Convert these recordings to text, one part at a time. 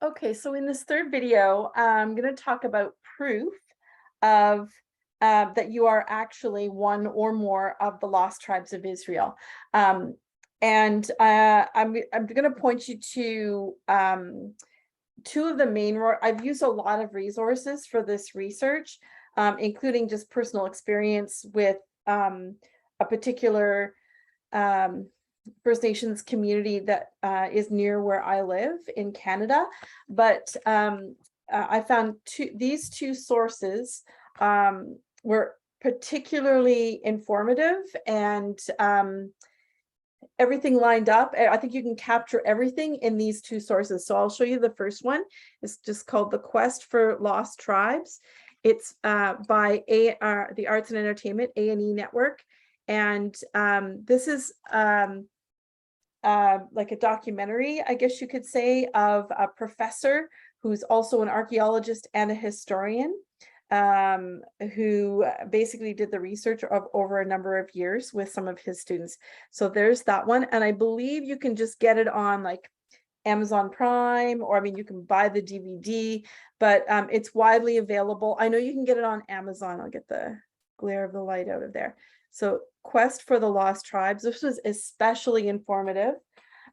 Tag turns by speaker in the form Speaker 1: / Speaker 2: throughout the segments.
Speaker 1: Okay, so in this third video, I'm going to talk about proof of that you are actually one or more of the lost tribes of Israel. And I'm going to point you to two of the main. I've used a lot of resources for this research, including just personal experience with a particular First Nations community that is near where I live in Canada. But I found these two sources were particularly informative, and everything lined up. I think you can capture everything in these two sources. So I'll show you the first one. It's just called The Quest for Lost Tribes. It's by the Arts and Entertainment, A&E Network. And this is like a documentary, I guess you could say, of a professor who's also an archaeologist and a historian, who basically did the research of over a number of years with some of his students. So there's that one. And I believe you can just get it on like Amazon Prime, or I mean, you can buy the DVD, but it's widely available. I know you can get it on Amazon. I'll get the glare of the light out of there. So Quest for the Lost Tribes. This was especially informative.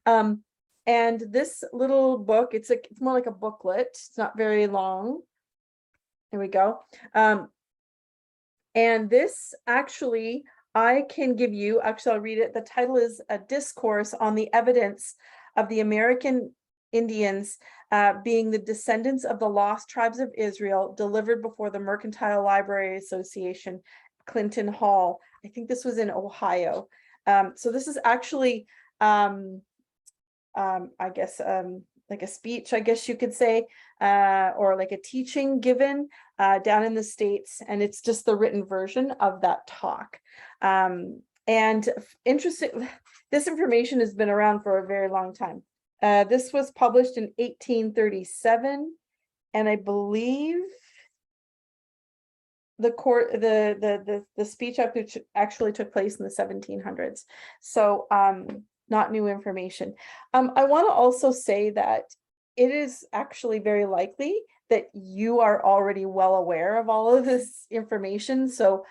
Speaker 1: And this little book, it's more like a booklet. It's not very long. There we go. And this actually, I can give you, actually, I'll read it. The title is A Discourse on the Evidence of the American Indians being the descendants of the lost tribes of Israel, delivered before the Mercantile Library Association, Clinton Hall. I think this was in Ohio. So this is actually, I guess, like a speech, I guess you could say, or like a teaching given down in the States. And it's just the written version of that talk. And interesting, this information has been around for a very long time. This was published in 1837, and I believe the speech actually took place in the 1700s. So not new information. I want to also say that it is actually very likely that you are already well aware of all of this information. So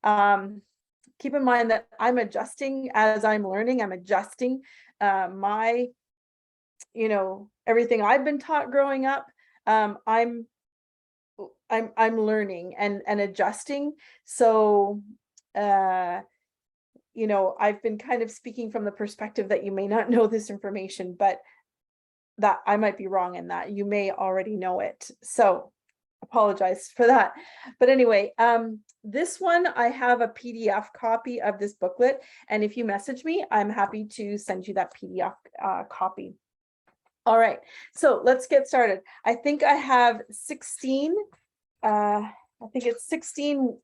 Speaker 1: keep in mind that I'm adjusting as I'm learning. I'm adjusting my, everything I've been taught growing up. I'm learning and adjusting. So I've been kind of speaking from the perspective that you may not know this information, but that I might be wrong in that. You may already know it. So apologize for that. But anyway, this one, I have a PDF copy of this booklet. And if you message me, I'm happy to send you that PDF copy. All right, so let's get started. I think I have 16, I think it's 16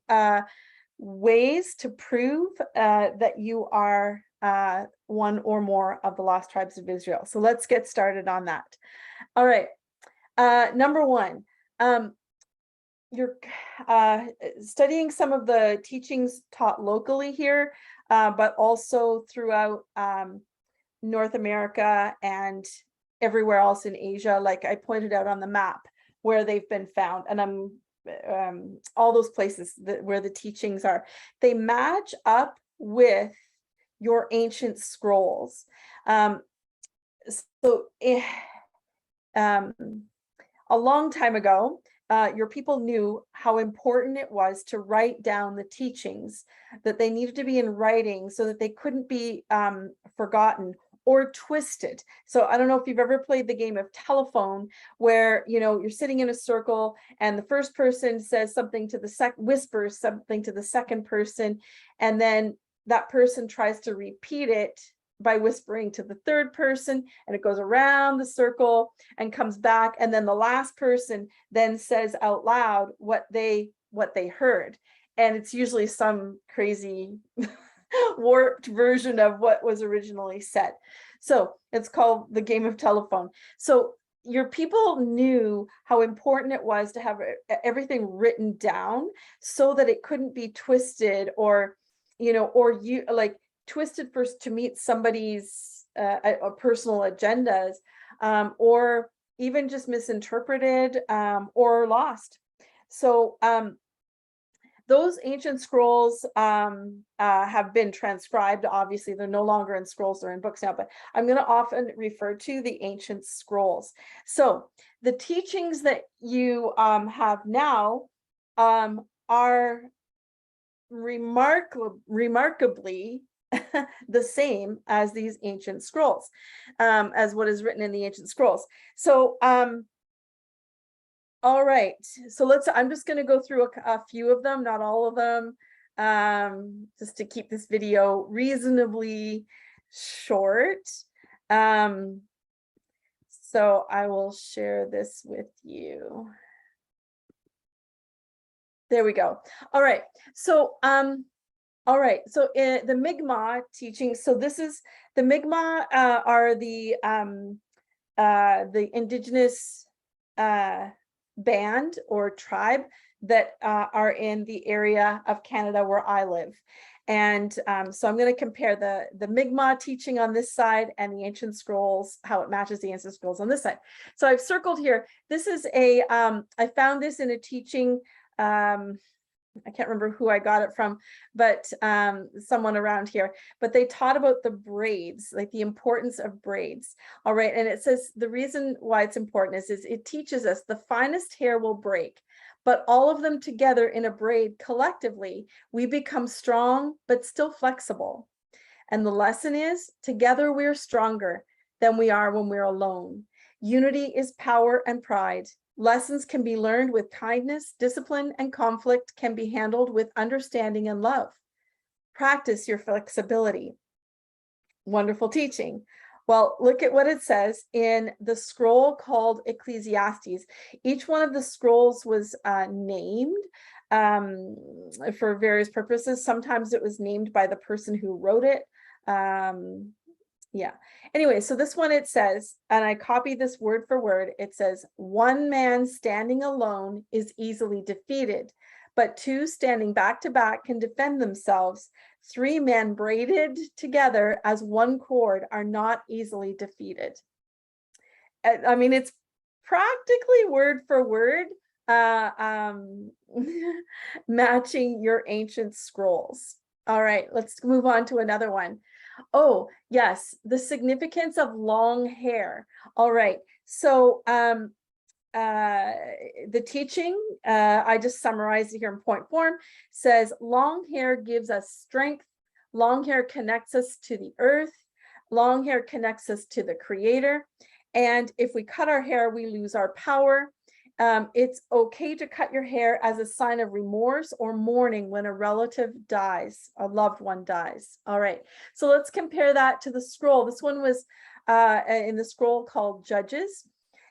Speaker 1: ways to prove that you are one or more of the lost tribes of Israel. So let's get started on that. All right, number one, you're studying some of the teachings taught locally here, but also throughout North America and everywhere else in Asia, like I pointed out on the map where they've been found. And I'm all those places where the teachings are, they match up with your ancient scrolls. A long time ago, your people knew how important it was to write down the teachings, that they needed to be in writing so that they couldn't be forgotten or twisted. So I don't know if you've ever played the game of telephone, where you're sitting in a circle and the first person says something to the whispers something to the second person, and then that person tries to repeat it by whispering to the third person, and it goes around the circle and comes back, and then the last person then says out loud what they heard, and it's usually some crazy warped version of what was originally said. So it's called the game of telephone. So your people knew how important it was to have everything written down so that it couldn't be twisted, or you like twisted first to meet somebody's personal agendas, or even just misinterpreted or lost. So those ancient scrolls have been transcribed. Obviously, they're no longer in scrolls, they're in books now, but I'm going to often refer to the ancient scrolls. So the teachings that you have now are remarkably the same as these ancient scrolls, as what is written in the ancient scrolls. So all right, so I'm just going to go through a few of them, not all of them, just to keep this video reasonably short. So I will share this with you. There we go. All right, so the Mi'kmaq teaching, so this is the Mi'kmaq are the Indigenous band or tribe that are in the area of Canada where I live. And so I'm going to compare the Mi'kmaq teaching on this side and the ancient scrolls, how it matches the ancient scrolls on this side. So I've circled here. This is I found this in a teaching, I can't remember who I got it from, but someone around here, but they taught about the braids, like the importance of braids. All right. And it says the reason why it's important is it teaches us the finest hair will break, but all of them together in a braid collectively, we become strong, but still flexible. And the lesson is together we're stronger than we are when we're alone. Unity is power and pride. Lessons can be learned with kindness, discipline, and conflict can be handled with understanding and love. Practice your flexibility. Wonderful teaching. Well, look at what it says in the scroll called Ecclesiastes. Each one of the scrolls was named for various purposes. Sometimes it was named by the person who wrote it. Yeah. Anyway, so this one it says, and I copied this word for word, it says, one man standing alone is easily defeated, but two standing back to back can defend themselves. Three men braided together as one cord are not easily defeated. I mean, it's practically word for word matching your ancient scrolls. All right, let's move on to another one. Oh, yes, the significance of long hair. All right, so the teaching, I just summarized it here in point form, says long hair gives us strength, long hair connects us to the earth, long hair connects us to the creator, and if we cut our hair, we lose our power. It's okay to cut your hair as a sign of remorse or mourning when a relative dies, a loved one dies. All right, so let's compare that to the scroll. This one was in the scroll called Judges,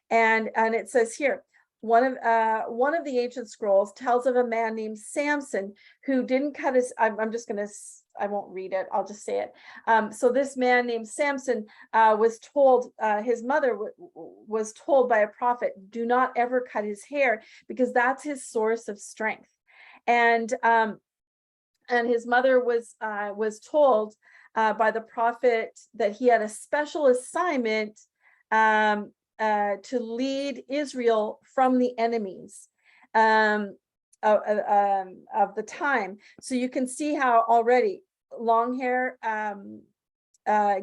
Speaker 1: and it says here, one of the ancient scrolls tells of a man named Samson who didn't cut his, I'm just going to, I won't read it, I'll just say it. So this man named Samson was told, his mother was told by a prophet, do not ever cut his hair because that's his source of strength. And his mother was told by the prophet that he had a special assignment to lead Israel from the enemies of the time. So you can see how already long hair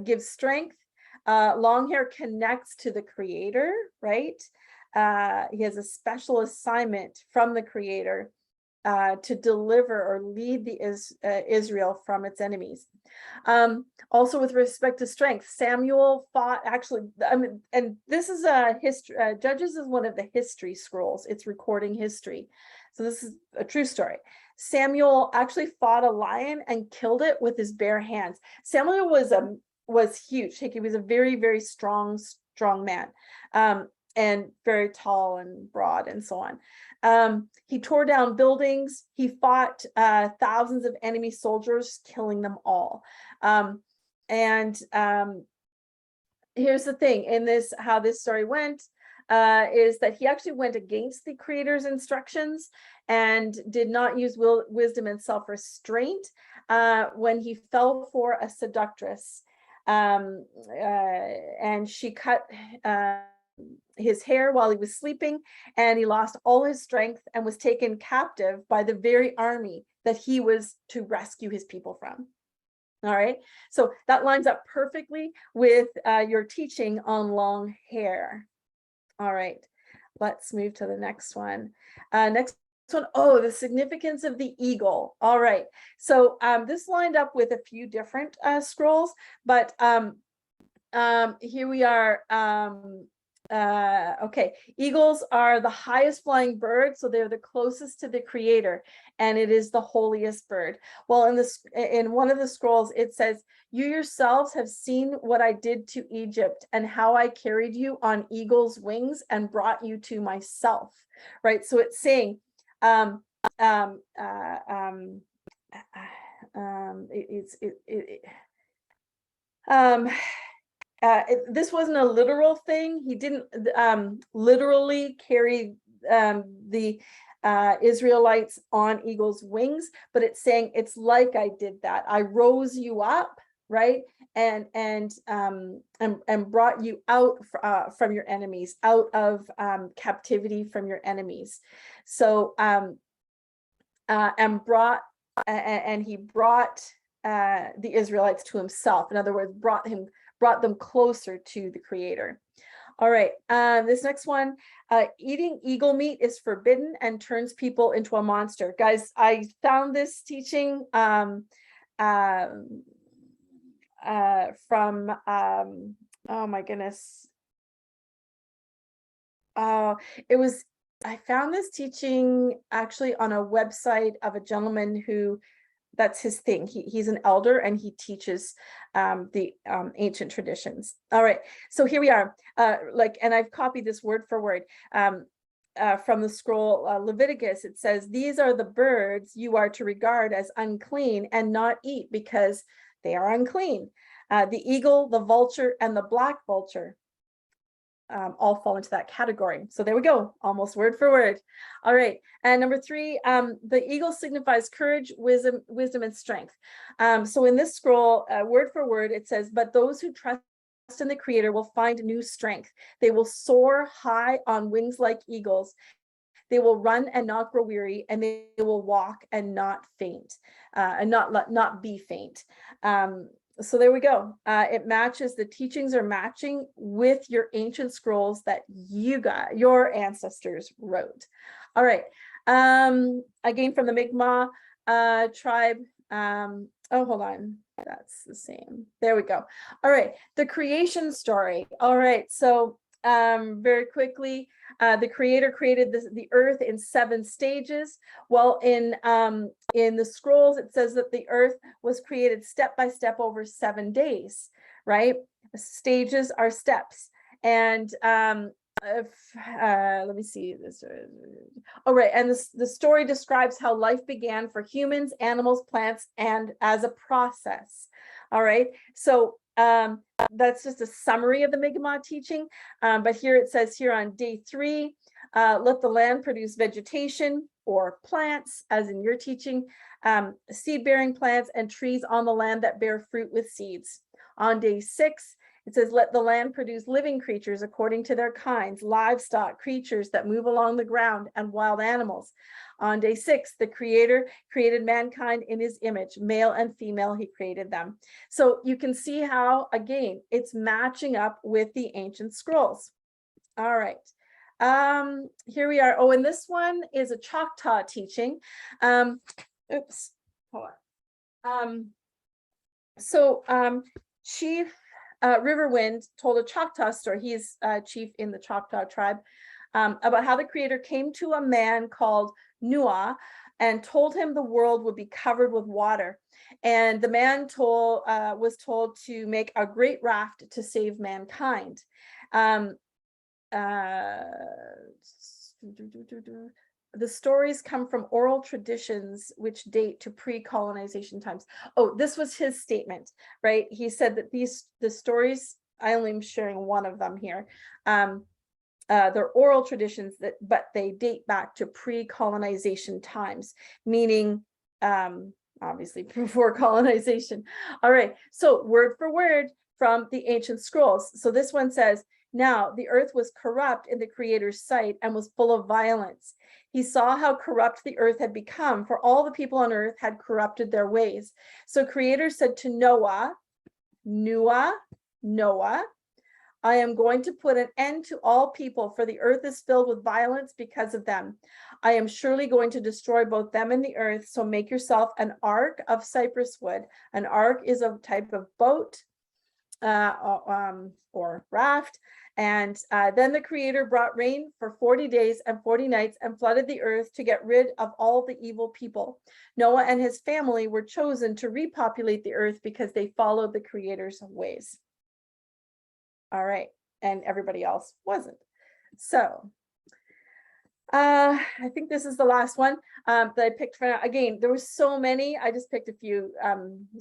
Speaker 1: gives strength. Long hair connects to the creator, right? He has a special assignment from the creator to deliver or lead the Israel from its enemies. Also with respect to strength, Samuel fought, actually, I mean, and this is a history, Judges is one of the history scrolls. It's recording history. So this is a true story. Samuel actually fought a lion and killed it with his bare hands. Samuel was huge. He was a very, very strong man. And very tall and broad and so on. He tore down buildings. He fought thousands of enemy soldiers, killing them all. Here's the thing in this, how this story went, is that he actually went against the creator's instructions and did not use wisdom and self-restraint when he fell for a seductress. And she cut his hair while he was sleeping, and he lost all his strength and was taken captive by the very army that he was to rescue his people from. All right, so that lines up perfectly with your teaching on long hair. All right, let's move to the next one. Next one, oh, the significance of the eagle. All right, so this lined up with a few different scrolls, but here we are. Okay, eagles are the highest flying bird, so they're the closest to the creator, and it is the holiest bird. Well, in one of the scrolls, it says, "You yourselves have seen what I did to Egypt and how I carried you on eagle's wings and brought you to myself." Right, so it's saying this wasn't a literal thing. He didn't literally carry the Israelites on eagle's wings, but it's saying it's like I did that. I rose you up, right, and brought you out from your enemies, out of captivity from your enemies. So and he brought the Israelites to himself. In other words, brought them closer to the creator. All right, this next one, eating eagle meat is forbidden and turns people into a monster. Guys, I found this teaching from oh my goodness. I found this teaching actually on a website of a gentleman who, that's his thing. He's an elder and he teaches the ancient traditions. All right, so here we are. And I've copied this word for word from the scroll Leviticus. It says, "These are the birds you are to regard as unclean and not eat because they are unclean. The eagle, the vulture, and the black vulture all fall into that category." So there we go, almost word for word. All right, and number 3, the eagle signifies courage, wisdom, and strength. So in this scroll, word for word, it says, "But those who trust in the Creator will find new strength. They will soar high on wings like eagles. They will run and not grow weary, and they will walk and not faint, and not be faint." So there we go. It matches, the teachings are matching with your ancient scrolls that you got, your ancestors wrote. All right. Again, from the Mi'kmaq tribe. Oh, hold on. That's the same. There we go. All right. The creation story. All right. So very quickly, the creator created the earth in 7 stages. Well, in the scrolls, it says that the earth was created step by step over 7 days, right? Stages are steps. And let me see this. All right, and the story describes how life began for humans, animals, plants, and as a process. All right, so that's just a summary of the Mi'kmaq teaching. But here it says here on day 3, let the land produce vegetation or plants, as in your teaching, seed-bearing plants and trees on the land that bear fruit with seeds. On day 6, it says, let the land produce living creatures according to their kinds, livestock, creatures that move along the ground, and wild animals. On day 6, the Creator created mankind in his image, male and female, he created them. So you can see how, again, it's matching up with the ancient scrolls. All right. Here we are. Oh, and this one is a Choctaw teaching. Oops, hold on. Chief Riverwind told a Choctaw story. He's chief in the Choctaw tribe, about how the Creator came to a man called Nua and told him the world would be covered with water. And the man was told to make a great raft to save mankind. The stories come from oral traditions which date to pre-colonization times. Oh, this was his statement, right? He said that the stories, I only am sharing one of them here. They're oral traditions but they date back to pre-colonization times, meaning obviously before colonization. All right, so word for word, from the ancient scrolls. So this one says, now the earth was corrupt in the Creator's sight and was full of violence. He saw how corrupt the earth had become, for all the people on earth had corrupted their ways. So Creator said to Noah, I am going to put an end to all people, for the earth is filled with violence because of them. I am surely going to destroy both them and the earth, so make yourself an ark of cypress wood. An ark is a type of boat or raft. And then the Creator brought rain for 40 days and 40 nights and flooded the earth to get rid of all the evil people. Noah and his family were chosen to repopulate the earth because they followed the Creator's ways. All right, and everybody else wasn't. So I think this is the last one that I picked for now. Again, there were so many. I just picked a few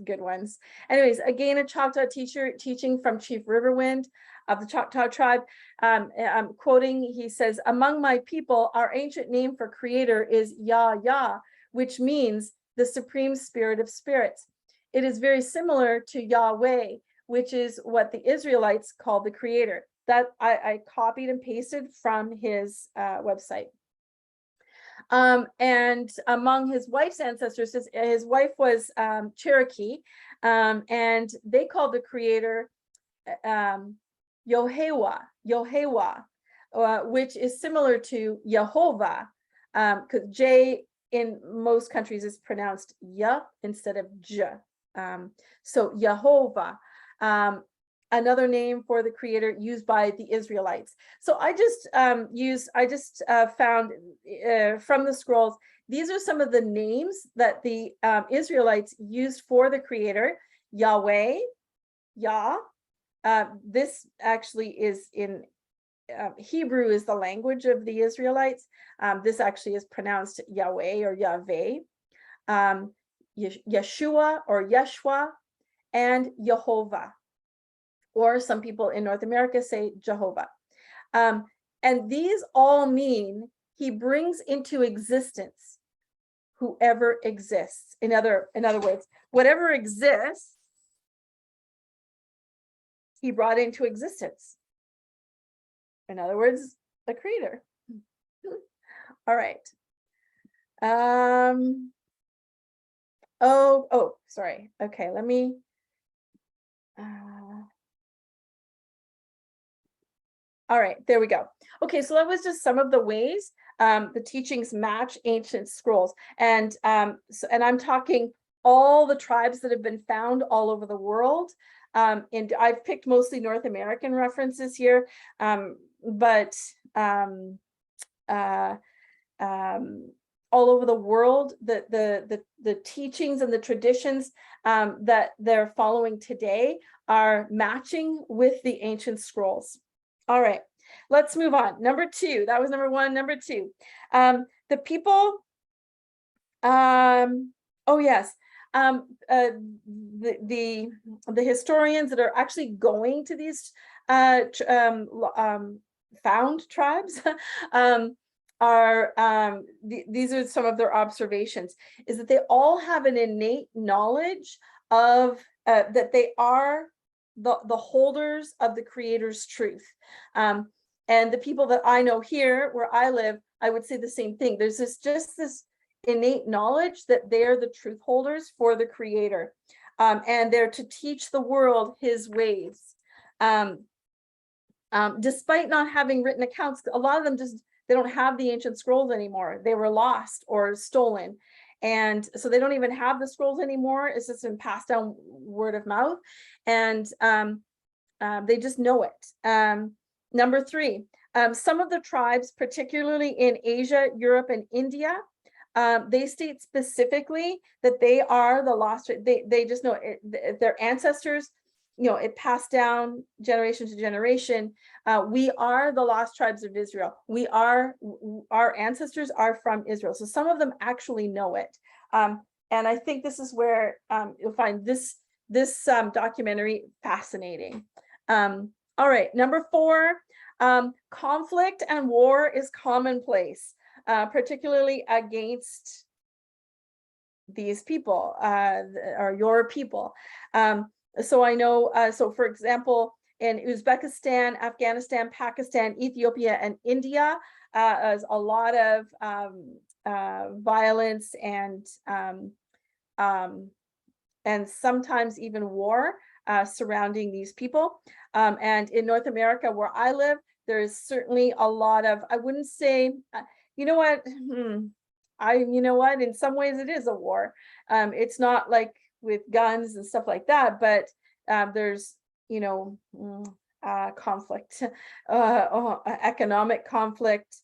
Speaker 1: good ones. Anyways, again, a Choctaw teacher teaching from Chief Riverwind of the Choctaw tribe. I'm quoting, he says, among my people, our ancient name for Creator is Yah, which means the Supreme Spirit of Spirits. It is very similar to Yahweh, which is what the Israelites call the Creator. That I copied and pasted from his website. And among his wife's ancestors, his wife was Cherokee, and they called the Creator Yohewa, which is similar to Yehovah, because J in most countries is pronounced Ya instead of J. So Yehovah. Another name for the Creator used by the Israelites. So I just found from the scrolls, these are some of the names that the Israelites used for the Creator. Yahweh, Yah. This actually is in Hebrew is the language of the Israelites. This actually is pronounced Yahweh or Yahweh. Yeshua or Yeshua, and Yehovah. Or some people in North America say Jehovah. And these all mean he brings into existence whoever exists. In other words, whatever exists, he brought into existence. In other words, the Creator. All right. Oh, sorry. Okay, let me. All right, there we go. Okay, so that was just some of the ways the teachings match ancient scrolls, and I'm talking all the tribes that have been found all over the world. And I've picked mostly North American references here, but all over the world, the teachings and the traditions that they're following today are matching with the ancient scrolls. All right, let's move on. Number two, that was number one. Number two, the people, oh yes, the historians that are actually going to these found tribes these are some of their observations, is that they all have an innate knowledge of that they are the holders of the Creator's truth. And the people that I know here where I live, I would say the same thing. There's just this innate knowledge that they're the truth holders for the Creator, and they're to teach the world his ways. Despite not having written accounts, a lot of them they don't have the ancient scrolls anymore. They were lost or stolen. And so they don't even have the scrolls anymore. It's just been passed down word of mouth. And they just know it. Number three, some of the tribes, particularly in Asia, Europe, and India, they state specifically that they are the lost. They just know it, their ancestors, it passed down generation to generation. We are the lost tribes of Israel. Our ancestors are from Israel. So some of them actually know it. And I think this is where you'll find this documentary fascinating. All right, number four, conflict and war is commonplace, particularly against these people or your people. so I know, so for example, in Uzbekistan, Afghanistan, Pakistan, Ethiopia, and India, is a lot of violence and sometimes even war surrounding these people. And in North America, where I live, there is certainly a lot of, I wouldn't say, you know what, you know what, in some ways it is a war. It's not like with guns and stuff like that, but there's, you know, conflict, economic conflict,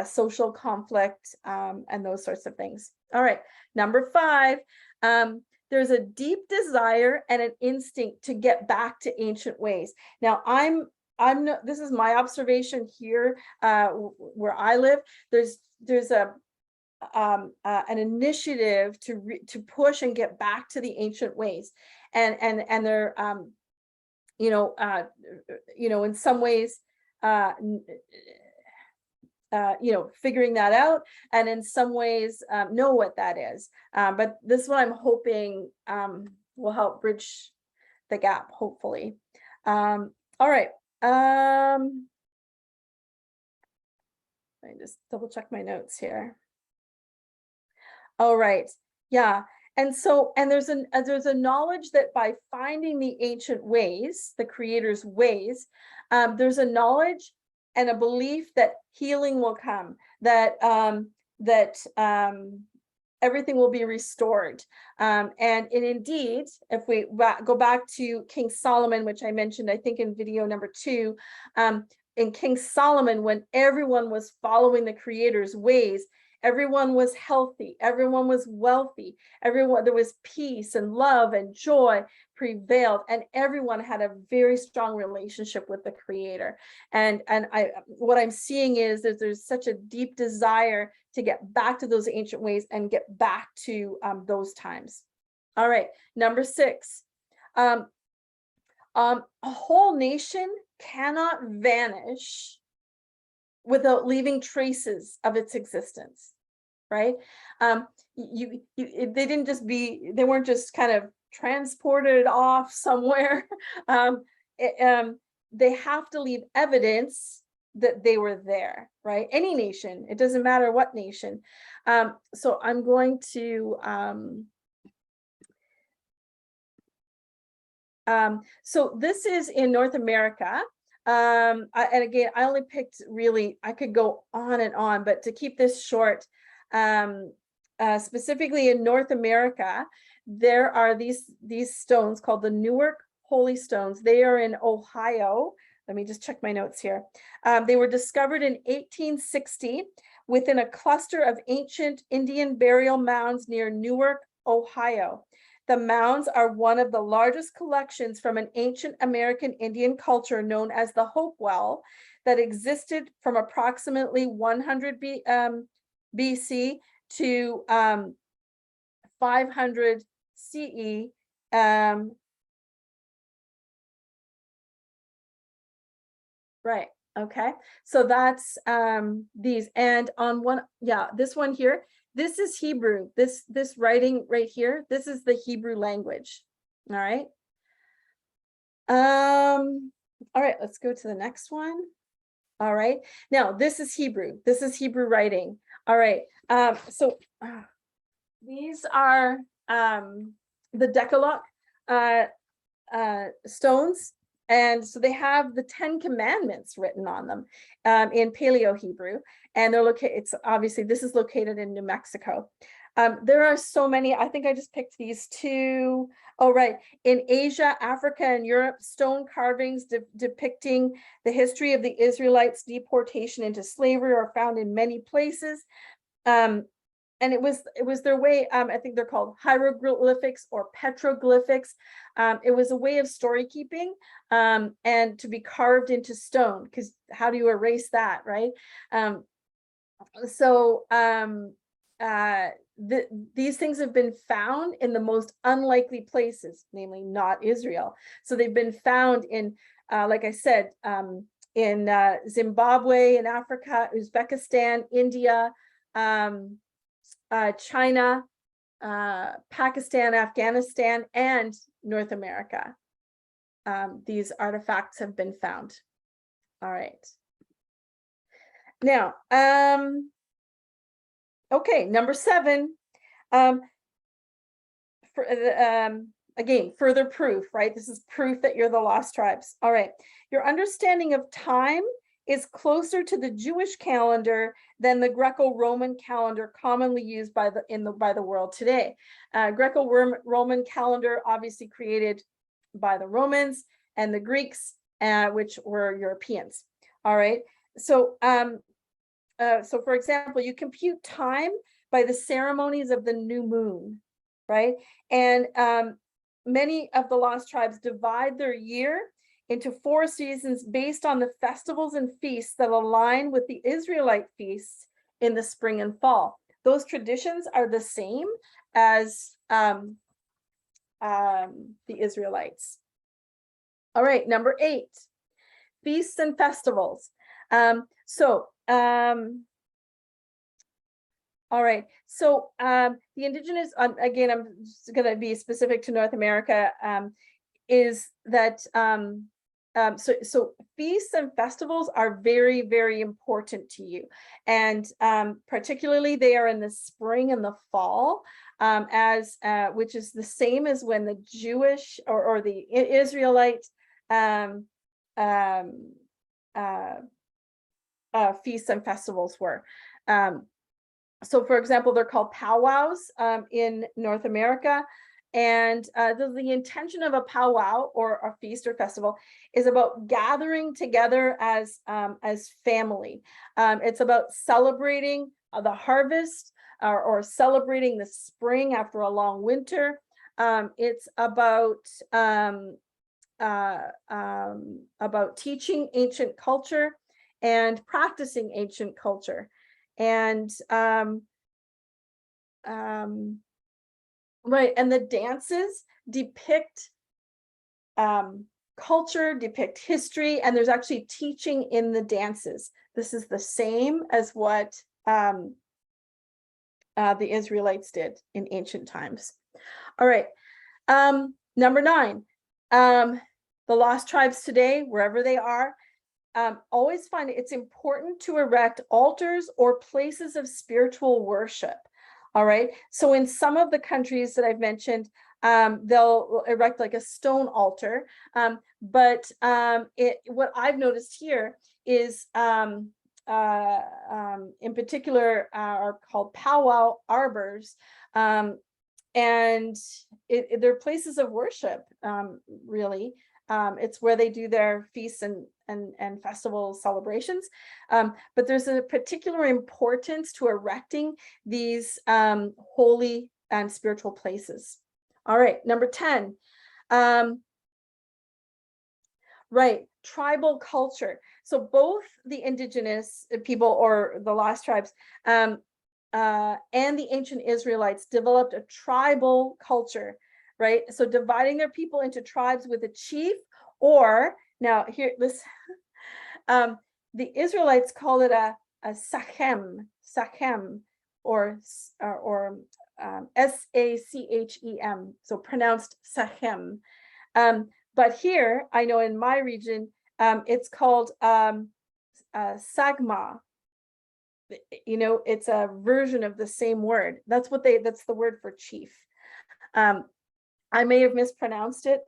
Speaker 1: social conflict, and those sorts of things. All right, number 5, there's a deep desire and an instinct to get back to ancient ways. Now, this is my observation here, where I live. There's an initiative to push and get back to the ancient ways, and they're you know, in some ways, you know, figuring that out, and in some ways know what that is. But this is what I'm hoping will help bridge the gap, hopefully. All right. Let me just double check my notes here. All right. Yeah. And so, and there's a knowledge that by finding the ancient ways, the creator's ways, there's a knowledge and a belief that healing will come, that everything will be restored. And indeed, if we go back to King Solomon, which I mentioned, I think in video number 2, in King Solomon, when everyone was following the creator's ways, everyone was healthy, everyone was wealthy, there was peace and love and joy prevailed, and everyone had a very strong relationship with the creator. And what I'm seeing is that there's such a deep desire to get back to those ancient ways and get back to those times. All right, number 6. A whole nation cannot vanish without leaving traces of its existence, right? They weren't just kind of transported off somewhere. They have to leave evidence that they were there, right? Any nation, it doesn't matter what nation. So I'm going to, so this is in North America. And again, I only picked, really, I could go on and on, but to keep this short, specifically in North America, there are these stones called the Newark Holy Stones. They are in Ohio. Let me just check my notes here. They were discovered in 1860 within a cluster of ancient Indian burial mounds near Newark, Ohio. The mounds are one of the largest collections from an ancient American Indian culture known as the Hopewell that existed from approximately 100 BC to 500 CE. Right. Okay. So that's these, and on one, yeah, this one here, this is Hebrew. This writing right here, this is the Hebrew language. All right. All right, let's go to the next one. All right. Now this is Hebrew. This is Hebrew writing. All right. So these are the Decalogue stones. And so they have the 10 commandments written on them in Paleo Hebrew, and they're located, it's obviously, this is located in New Mexico. There are so many, I think I just picked these 2. Oh, right. In Asia, Africa, and Europe, stone carvings depicting the history of the Israelites' deportation into slavery are found in many places. And it was their way, I think they're called hieroglyphics or petroglyphics. It was a way of story keeping, and to be carved into stone, because how do you erase that, right? These things have been found in the most unlikely places, namely not Israel. So they've been found in, like I said, in Zimbabwe, in Africa, Uzbekistan, India, China, Pakistan, Afghanistan, and North America. these artifacts have been found. All right. Now, okay, number 7. Again, further proof, right? This is proof that you're the lost tribes. All right. Your understanding of time is closer to the Jewish calendar than the Greco-Roman calendar commonly used by the world today. Greco-Roman calendar obviously created by the Romans and the Greeks, which were Europeans. All right. So, so for example, you compute time by the ceremonies of the new moon, right? And many of the lost tribes divide their year into 4 seasons based on the festivals and feasts that align with the Israelite feasts in the spring and fall. Those traditions are the same as the Israelites. All right, number 8, feasts and festivals. All right, so the indigenous, again, I'm just going to be specific to North America, is that so feasts and festivals are very, very important to you, and particularly they are in the spring and the fall, which is the same as when the Jewish or the Israelite feasts and festivals were. So for example, they're called powwows in North America. And the intention of a powwow or a feast or festival is about gathering together as family. It's about celebrating the harvest or celebrating the spring after a long winter. It's about teaching ancient culture and practicing ancient culture. And right, and the dances depict culture, depict history, and there's actually teaching in the dances. This is the same as what the Israelites did in ancient times. All right, number 9, the lost tribes today, wherever they are, always find it's important to erect altars or places of spiritual worship. All right. So in some of the countries that I've mentioned, they'll erect like a stone altar. But what I've noticed here is in particular are called powwow arbors. And they're places of worship, really. It's where they do their feasts and festival celebrations. But there's a particular importance to erecting these holy and spiritual places. All right, number 10. Right, tribal culture. So both the indigenous people or the lost tribes and the ancient Israelites developed a tribal culture, right? So dividing their people into tribes with a chief, or now here this the Israelites call it a sachem, or S-A-C-H-E-M, so pronounced sachem. But here, I know in my region, it's called sagma. You know, it's a version of the same word. That's the word for chief. I may have mispronounced it,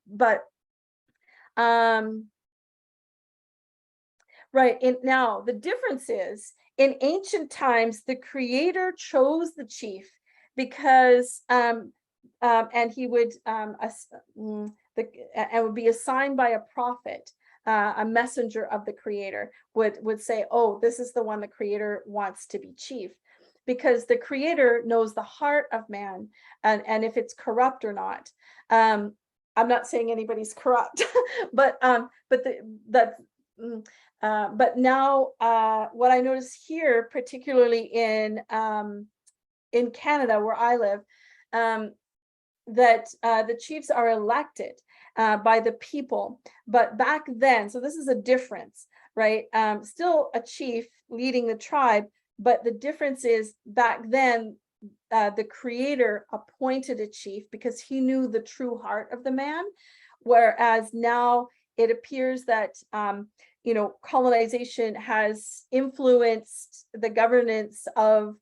Speaker 1: but right. Now the difference is in ancient times, the creator chose the chief because and he would and would be assigned by a prophet. A messenger of the creator would say, oh, this is the one the creator wants to be chief, because the creator knows the heart of man and if it's corrupt or not. I'm not saying anybody's corrupt, but now what I notice here, particularly in Canada where I live, that the chiefs are elected by the people. But back then, so this is a difference, right? Still a chief leading the tribe, but the difference is back then the creator appointed a chief because he knew the true heart of the man, whereas now it appears that colonization has influenced the governance of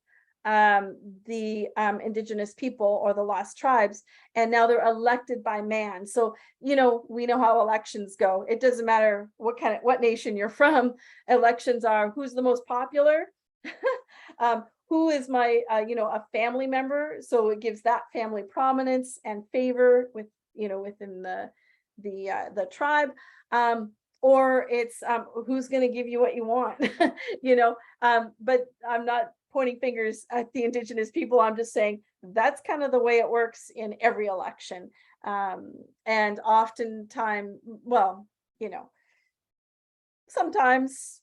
Speaker 1: the indigenous people or the lost tribes, and now they're elected by man. So we know how elections go. It doesn't matter what nation you're from. Elections are who's the most popular, who is my a family member, so it gives that family prominence and favor within the tribe, or it's who's going to give you what you want. But I'm not pointing fingers at the indigenous people. I'm just saying that's kind of the way it works in every election. And oftentimes, sometimes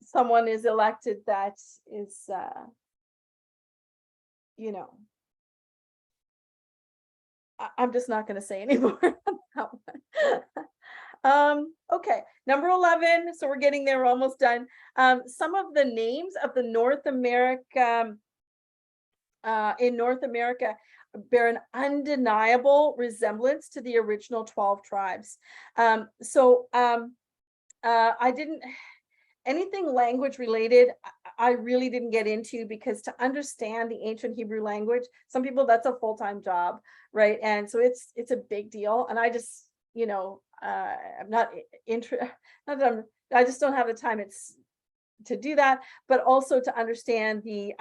Speaker 1: someone is elected that is, I'm just not going to say anymore on that one. Okay, number 11. So we're getting there, we're almost done. Some of the names of the North America, in North America, bear an undeniable resemblance to the original 12 tribes. I didn't, anything language related, I really didn't get into, because to understand the ancient Hebrew language, some people, that's a full-time job, right? And so it's a big deal. And I just, I'm not interested, I just don't have the time to do that, but also to understand the,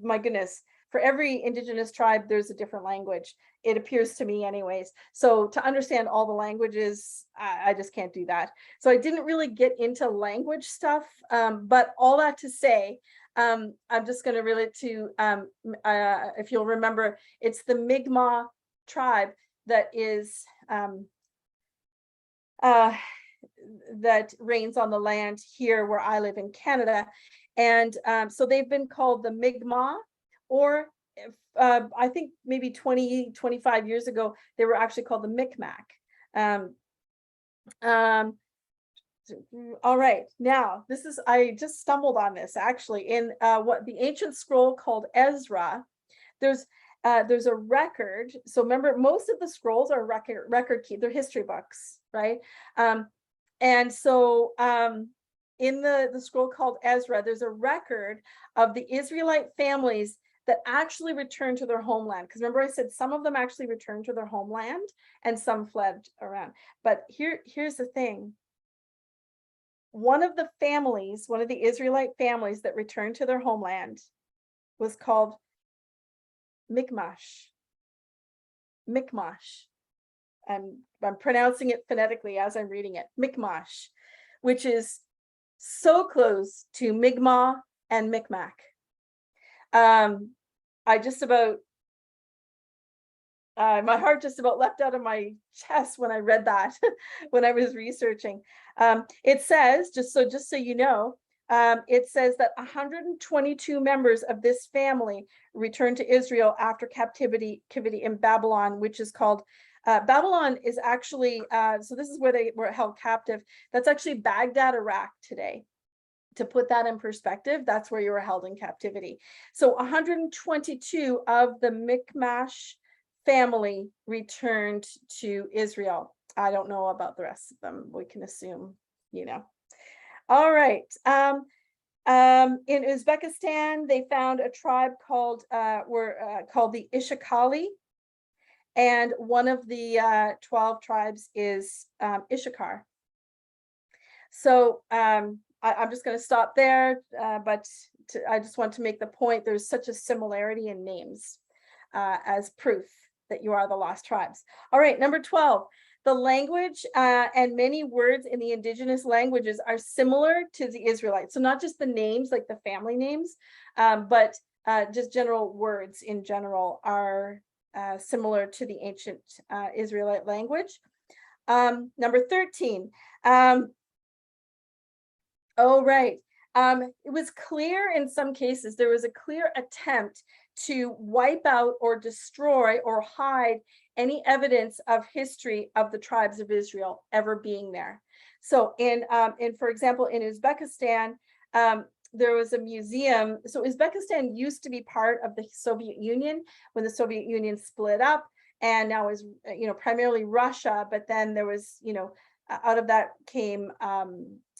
Speaker 1: my goodness, for every indigenous tribe, there's a different language. It appears to me anyways. So to understand all the languages, I just can't do that. So I didn't really get into language stuff, but all that to say, I'm just going to relate to, if you'll remember, it's the Mi'kmaq tribe that is, that reigns on the land here where I live in Canada. And so they've been called the Mi'kmaq, or I think maybe 25 years ago, they were actually called the Micmac. All right, now this is, I just stumbled on this actually in what the ancient scroll called Ezra. There's a record. So remember, most of the scrolls are record keep, they're history books, right? And so in the scroll called Ezra, there's a record of the Israelite families that actually returned to their homeland. Because remember I said some of them actually returned to their homeland and some fled around. But here's the thing. One of the Israelite families that returned to their homeland was called Mi'kmaq. Mi'kmaq. And I'm pronouncing it phonetically as I'm reading it. Mi'kmaq, which is so close to Mi'kmaq and Micmac. I just about, my heart just about leapt out of my chest when I read that, when I was researching. It says, just so you know, it says that 122 members of this family returned to Israel after captivity in Babylon, which is called, Babylon is actually, so this is where they were held captive. That's actually Baghdad, Iraq today. To put that in perspective, that's where you were held in captivity. So 122 of the Mi'kmaq family returned to Israel. I don't know about the rest of them. We can assume, All right. In Uzbekistan, they found a tribe called the Ishakali, and one of the 12 tribes is Ishakar. So I'm just going to stop there, but I just want to make the point, there's such a similarity in names as proof that you are the lost tribes. All right, number 12, the language and many words in the indigenous languages are similar to the Israelites. So not just the names, like the family names, but just general words in general are similar to the ancient Israelite language. Number 13, oh, right. It was clear in some cases, there was a clear attempt to wipe out or destroy or hide any evidence of history of the tribes of Israel ever being there. So for example, in Uzbekistan, there was a museum. So Uzbekistan used to be part of the Soviet Union when the Soviet Union split up. and now is, primarily Russia, but then there was, out of that came,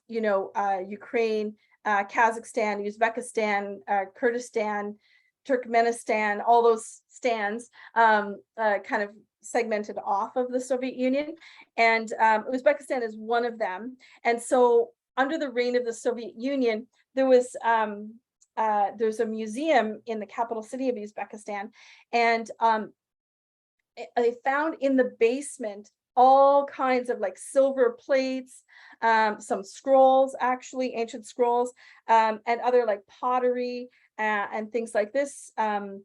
Speaker 1: Ukraine, Kazakhstan, Uzbekistan, Kurdistan, Turkmenistan, all those stands kind of segmented off of the Soviet Union, and Uzbekistan is one of them. And so under the reign of the Soviet Union, there was there's a museum in the capital city of Uzbekistan, and they found in the basement all kinds of like silver plates, some scrolls, actually ancient scrolls, and other like pottery and things like this in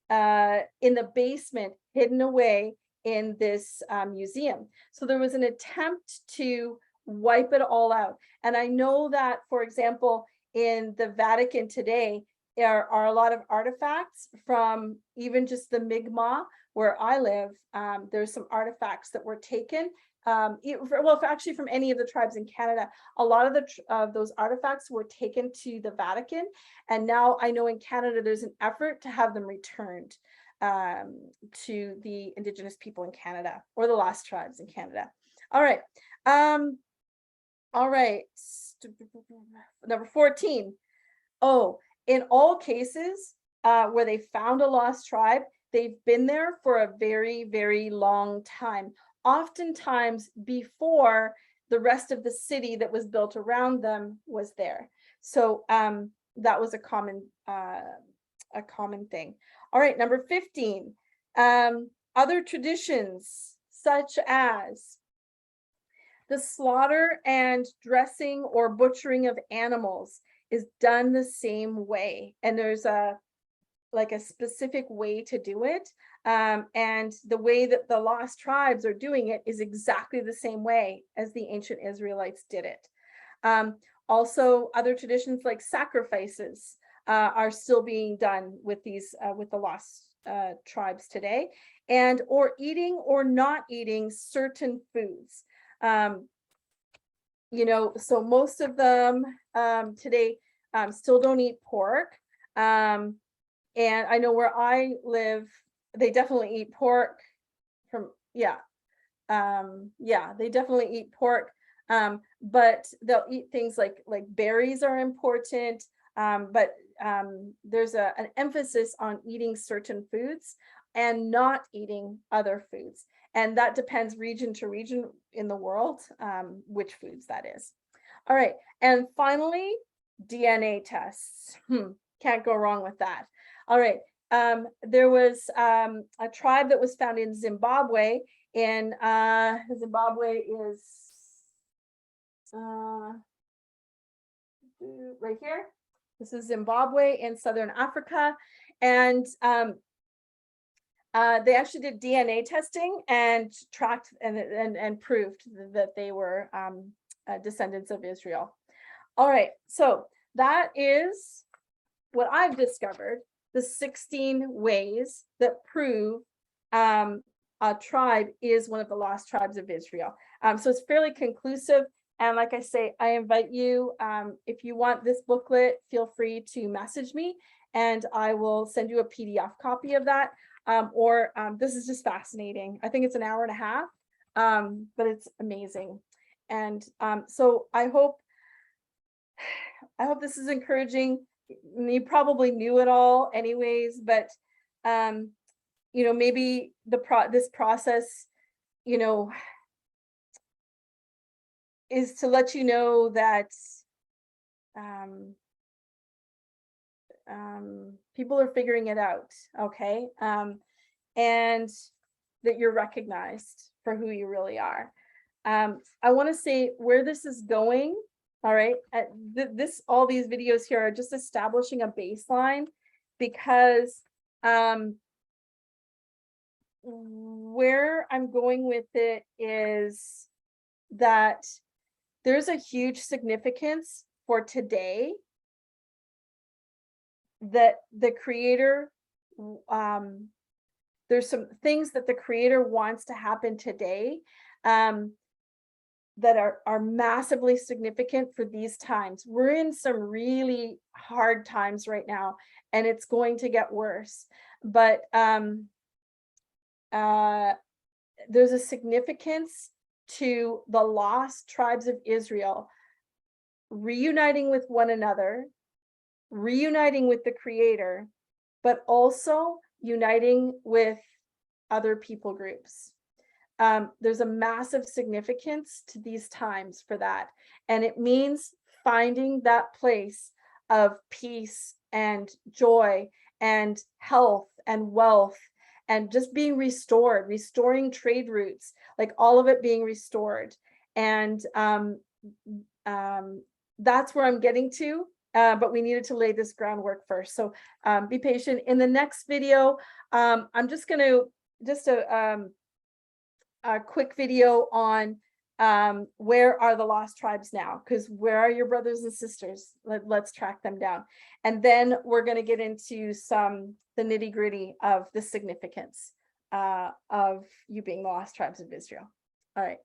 Speaker 1: the basement, hidden away in this museum. So there was an attempt to wipe it all out. And I know that, for example, in the Vatican today, there are a lot of artifacts from even just the Mi'kmaq, where I live. There's some artifacts that were taken, actually from any of the tribes in Canada. A lot of those artifacts were taken to the Vatican, and now I know in Canada there's an effort to have them returned to the Indigenous people in Canada, or the lost tribes in Canada. All right. All right. Number 14. Oh, in all cases where they found a lost tribe, they've been there for a very, very long time, oftentimes before the rest of the city that was built around them was there. So that was a common thing. All right, number 15, other traditions such as the slaughter and dressing or butchering of animals is done the same way, and there's a specific way to do it, and the way that the lost tribes are doing it is exactly the same way as the ancient Israelites did it. Also, other traditions like sacrifices are still being done with these with the lost tribes today, and or eating or not eating certain foods. So most of them today still don't eat pork. And I know where I live, they definitely eat pork they definitely eat pork. But they'll eat things like berries are important. But there's an emphasis on eating certain foods and not eating other foods. And that depends region to region in the world, which foods that is. All right. And finally, DNA tests. Can't go wrong with that. All right. There was a tribe that was found in Zimbabwe. In Zimbabwe is right here. This is Zimbabwe in Southern Africa. And they actually did DNA testing and tracked and proved that they were descendants of Israel. All right, so that is what I've discovered, the 16 ways that prove a tribe is one of the lost tribes of Israel. So it's fairly conclusive. And like I say, I invite you, if you want this booklet, feel free to message me and I will send you a PDF copy of that. This is just fascinating. I think it's an hour and a half, but it's amazing. And so I hope this is encouraging. You probably knew it all anyways, but maybe this process, is to let you know that people are figuring it out, okay? And that you're recognized for who you really are. I want to say where this is going. All right, all these videos here are just establishing a baseline, because where I'm going with it is that there's a huge significance for today, that the creator, there's some things that the creator wants to happen today that are massively significant for these times. We're in some really hard times right now, and it's going to get worse. But there's a significance to the lost tribes of Israel reuniting with one another, reuniting with the Creator, but also uniting with other people groups. There's a massive significance to these times for that. And it means finding that place of peace and joy and health and wealth and just being restored, restoring trade routes, like all of it being restored. And that's where I'm getting to. But we needed to lay this groundwork first. So be patient. In the next video, I'm just going to a quick video on where are the lost tribes now, because where are your brothers and sisters? Let's track them down. And then we're going to get into the nitty gritty of the significance of you being the lost tribes of Israel. All right.